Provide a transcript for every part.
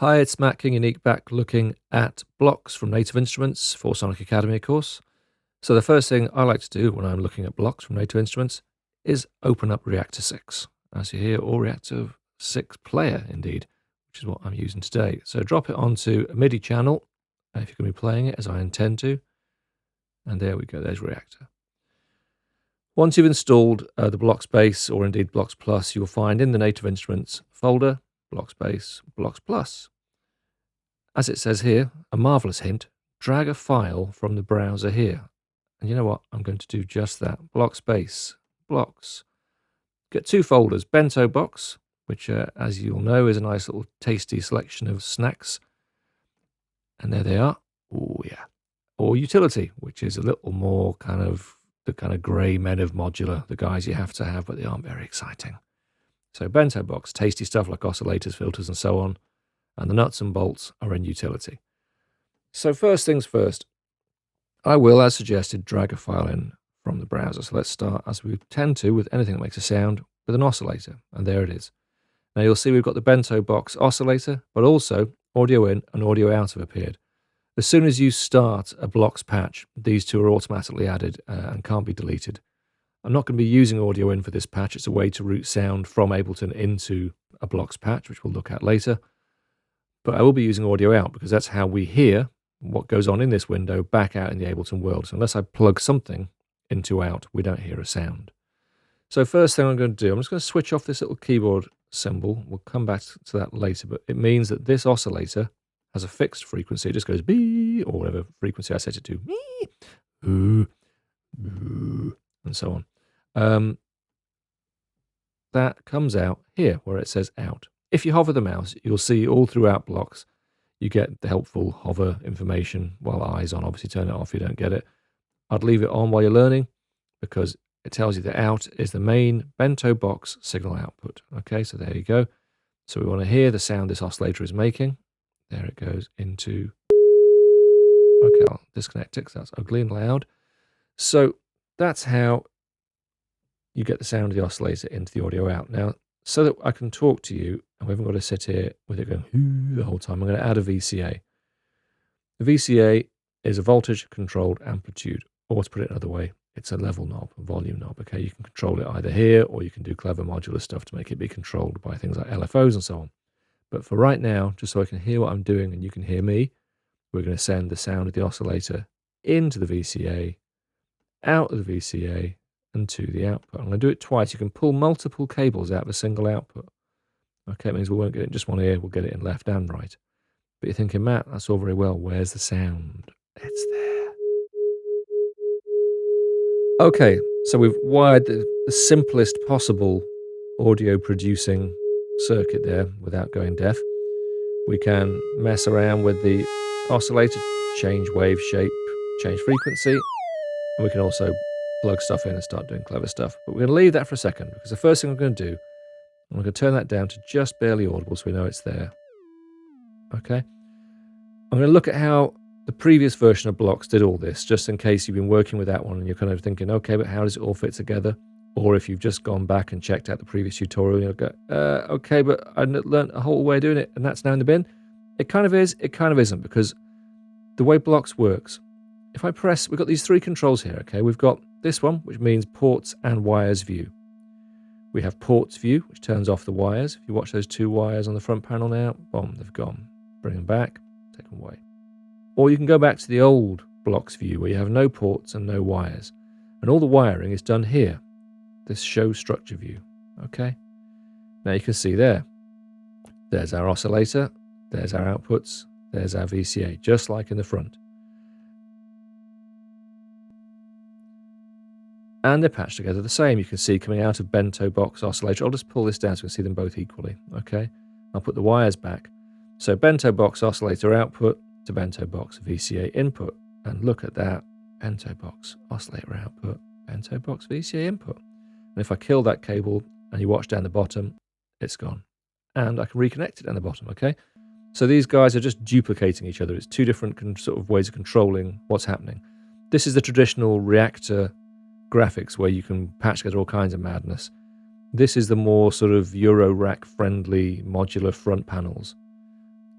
Hi, it's Matt King Unique back looking at blocks from Native Instruments for Sonic Academy, of course. So the first thing I like to do when I'm looking at blocks from Native Instruments is open up Reactor 6. As you hear, or Reactor 6 player indeed, which is what I'm using today. So drop it onto a MIDI channel, if you're going to be playing it as I intend to. And there we go, there's Reactor. Once you've installed the Blocks Base, or indeed Blocks Plus, you'll find in the Native Instruments folder, Blocks Base, Blocks Plus. As it says here, a marvelous hint, drag a file from the browser here. And you know what? I'm going to do just that. Blocks Base, Blocks. Get two folders, Bento Box, which as you'll know is a nice little tasty selection of snacks. And there they are. Oh yeah. Or Utility, which is a little more kind of the kind of grey men of Modular, the guys you have to have, but they aren't very exciting. So Bento Box, tasty stuff like oscillators, filters, and so on. And the nuts and bolts are in Utility. So first things first, I will, as suggested, drag a file in from the browser. So let's start, as we tend to with anything that makes a sound, with an oscillator. And there it is. Now you'll see we've got the Bento Box oscillator, but also audio in and audio out have appeared. As soon as you start a blocks patch, these two are automatically added and can't be deleted. I'm not going to be using audio in for this patch. It's a way to route sound from Ableton into a blocks patch, which we'll look at later. But I will be using audio out because that's how we hear what goes on in this window back out in the Ableton world. So unless I plug something into out, we don't hear a sound. So first thing I'm going to do, I'm just going to switch off this little keyboard symbol. We'll come back to that later, but it means that this oscillator has a fixed frequency. It just goes bee, or whatever frequency I set it to, bee, ooh, ooh, and so on. That comes out here where it says out. If you hover the mouse, you'll see all throughout blocks, you get the helpful hover information. While eyes on, obviously turn it off, you don't get it. I'd leave it on while you're learning because it tells you that out is the main Bento Box signal output. Okay, so there you go. So we want to hear the sound this oscillator is making. There it goes into... Okay, I'll disconnect it because that's ugly and loud. So that's how you get the sound of the oscillator into the audio out. Now, so that I can talk to you, and we haven't got to sit here with it going hoo the whole time, I'm going to add a VCA. The VCA is a voltage-controlled amplitude, or to put it another way, it's a level knob, a volume knob. Okay, you can control it either here, or you can do clever modular stuff to make it be controlled by things like LFOs and so on. But for right now, just so I can hear what I'm doing and you can hear me, we're going to send the sound of the oscillator into the VCA, out of the VCA, and to the output. I'm going to do it twice. You can pull multiple cables out of a single output. Okay, it means we won't get it in just one ear, we'll get it in left and right. But you're thinking, Matt, that's all very well. Where's the sound? It's there. Okay, so we've wired the simplest possible audio producing circuit there without going deaf. We can mess around with the oscillator, change wave shape, change frequency, and we can also plug stuff in and start doing clever stuff. But we're going to leave that for a second because the first thing I'm going to do, I'm going to turn that down to just barely audible so we know it's there. Okay. I'm going to look at how the previous version of Blocks did all this, just in case you've been working with that one and you're kind of thinking, okay, but how does it all fit together? Or if you've just gone back and checked out the previous tutorial, you'll go, okay, but I learned a whole way of doing it and that's now in the bin. It kind of is, it kind of isn't, because the way Blocks works, if I press, we've got these three controls here, okay? We've got this one, which means ports and wires view. We have ports view, which turns off the wires. If you watch those two wires on the front panel now, boom, they've gone. Bring them back, take them away. Or you can go back to the old Blocks view where you have no ports and no wires. And all the wiring is done here, this show structure view, okay? Now you can see there, there's our oscillator, there's our outputs, there's our VCA, just like in the front. And they're patched together the same. You can see coming out of Bento Box oscillator. I'll just pull this down so you can see them both equally, okay? I'll put the wires back. So Bento Box oscillator output to Bento Box VCA input. And look at that, Bento Box oscillator output, Bento Box VCA input. And if I kill that cable and you watch down the bottom, it's gone. And I can reconnect it down the bottom, okay? So these guys are just duplicating each other. It's two different sort of ways of controlling what's happening. This is the traditional reactor graphics where you can patch together all kinds of madness. This is the more sort of Euro rack friendly modular front panels.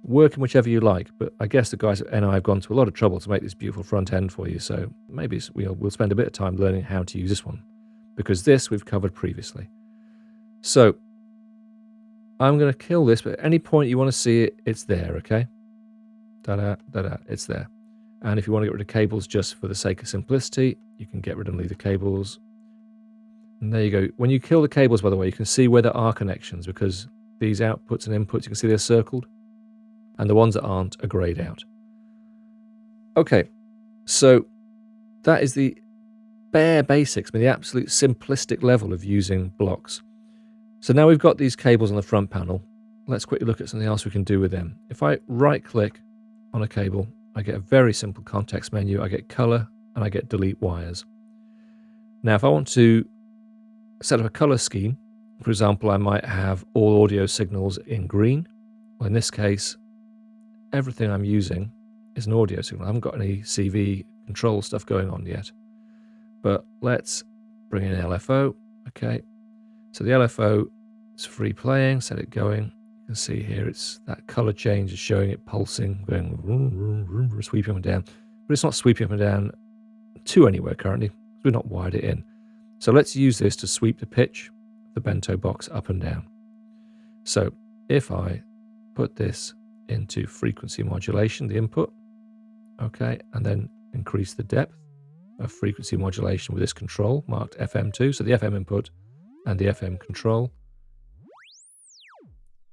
work in whichever you like, but I guess the guys at NI have gone to a lot of trouble to make this beautiful front end for you, so maybe we'll spend a bit of time learning how to use this one, because this we've covered previously. So I'm going to kill this, but at any point you want to see it, it's there, okay? Da-da, da-da, it's there. And if you want to get rid of cables just for the sake of simplicity, you can get rid and leave the cables. And there you go. When you kill the cables, by the way, you can see where there are connections, because these outputs and inputs, you can see they're circled. And the ones that aren't are grayed out. Okay, so that is the bare basics, the absolute simplistic level of using blocks. So now we've got these cables on the front panel. Let's quickly look at something else we can do with them. If I right-click on a cable, I get a very simple context menu. I get color and I get delete wires. Now, if I want to set up a color scheme, for example, I might have all audio signals in green. Well, in this case, everything I'm using is an audio signal. I haven't got any CV control stuff going on yet. But let's bring in LFO. Okay, so the LFO is free playing, set it going. You can see here it's that color change is showing it pulsing, going vroom, vroom, vroom, vroom, sweeping up and down. But it's not sweeping up and down to anywhere currently, because we've not wired it in. So let's use this to sweep the pitch of the bento box up and down. So if I put this into frequency modulation, the input, okay, and then increase the depth of frequency modulation with this control marked FM2, so the FM input and the FM control.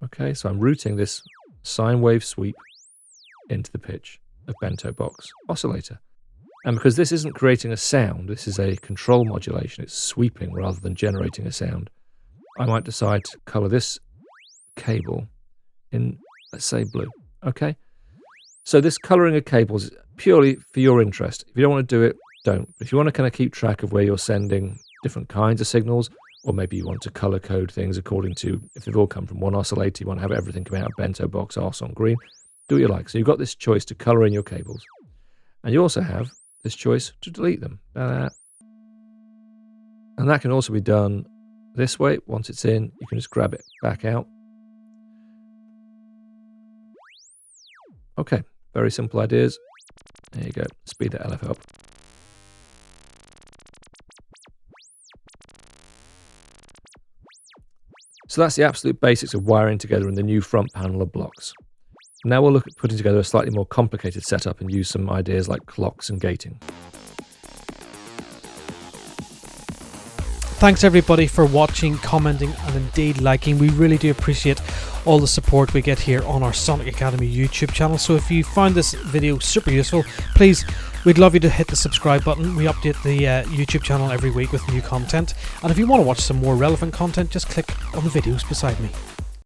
Okay, so I'm routing this sine wave sweep into the pitch of bento box oscillator. And because this isn't creating a sound, this is a control modulation, it's sweeping rather than generating a sound, I might decide to color this cable in, let's say, blue. Okay, so this coloring of cables is purely for your interest. If you don't want to do it, don't. If you want to kind of keep track of where you're sending different kinds of signals, or maybe you want to color code things according to, if they've all come from one oscillator, you want to have everything come out of bento box os on green, do what you like. So you've got this choice to color in your cables, and you also have this choice to delete them. And that can also be done this way. Once it's in, you can just grab it back out. Okay, very simple ideas. There you go. Speed that LFO up. So that's the absolute basics of wiring together in the new front panel of blocks. Now we'll look at putting together a slightly more complicated setup and use some ideas like clocks and gating. Thanks everybody for watching, commenting and indeed liking. We really do appreciate all the support we get here on our Sonic Academy YouTube channel. So if you found this video super useful, please, we'd love you to hit the subscribe button. We update the YouTube channel every week with new content. And if you want to watch some more relevant content, just click on the videos beside me.